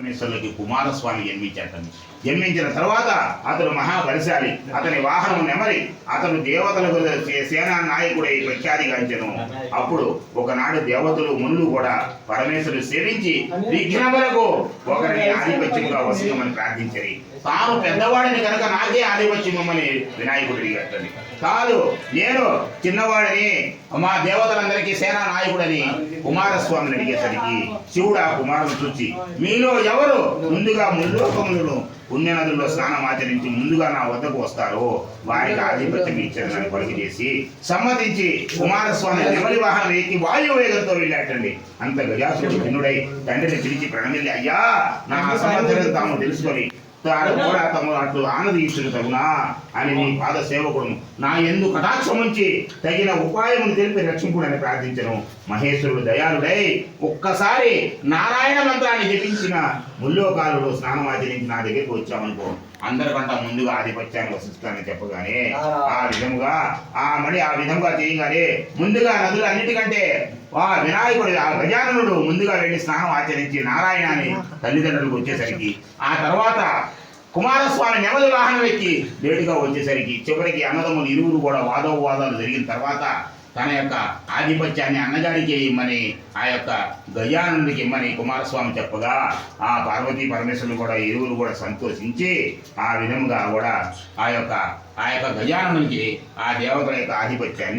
పరమేశ్వరులకి కుమారస్వామి జన్మించిన తర్వాత అతడు మహాబలిశాలి. అతని వాహనం నెమలి. అతను దేవతలకు సేనా నాయకుడై ప్రఖ్యాతిగాంచెను. అప్పుడు ఒకనాడు దేవతలు మునులు కూడా పరమేశ్వరుడు సేవించి విఘ్నములకు ఒకరిని ఆధిపత్యంగా వసించమని ప్రార్థించరి. తాను పెద్దవాడిని కనుక నాకే ఆధిపత్యమని వినాయకుడు అడిగాడు. కాదు, నేను చిన్నవాడిని, మా దేవతలందరికీ సేనా నాయకుడని కుమారస్వామిని అడిగేసరికి శివుడు ఆ కుమారుని చూచి, మీలో ఎవరు ముందుగా ముల్లోకములను పుణ్యనదుల్లో స్నానం ఆచరించి ముందుగా నా వద్దకు వస్తారో వారికి ఆధిపత్యం ఇచ్చారని పలుకు చేసి సమ్మతించి కుమారస్వామి నెమలి వాహనం ఎక్కి వాయువేగంతో వెళ్ళాటండి. అంత గజాసుడు భిన్నుడై తండ్రిని పిలిచి ప్రణమిల్లి, అయ్యా నా సమర్థన తాము తెలుసుకొని కూడా తమ అట్లు ఆనందించుడు తగునా అని నీ పాద సేవకుడు నా ఎందు కటాక్షం ఉంచి తగిన ఉపాయమును తెలిపి రక్షింపుడని ప్రార్థించను. మహేశ్వరుడు దయాళుడై ఒక్కసారి నారాయణ మంత్రాన్ని జపించిన ముల్లోకాలలో స్నానమాచరించి నా దగ్గరికి వచ్చామనుకో, అందరికంటా ముందుగా ఆధిపత్యాన్ని వసిస్తానని చెప్పగానే ఆ విధంగా చేయగానే ముందుగా నదులు అన్నిటికంటే ఆ వినాయకుడు ఆ గజాననుడు ముందుగా వెళ్ళి స్నానం ఆచరించి నారాయణ అని తల్లిదండ్రులకు వచ్చేసరికి ఆ తర్వాత కుమారస్వామి నెమలి వాహనం ఎక్కి లేటుగా వచ్చేసరికి చివరికి అన్నదమ్ములు ఇరువురు కూడా వాదోపవాదాలు జరిగిన తర్వాత తన యొక్క ఆధిపత్యాన్ని అన్నగారికి ఇమ్మని ఆ యొక్క గజానుడికి ఇమ్మని కుమారస్వామి చెప్పగా ఆ పార్వతీ పరమేశ్వరులు కూడా ఇరువురు కూడా సంతోషించి ఆ విధంగా కూడా ఆ యొక్క గజానుడికి ఆ దేవతల యొక్క ఆధిపత్యాన్ని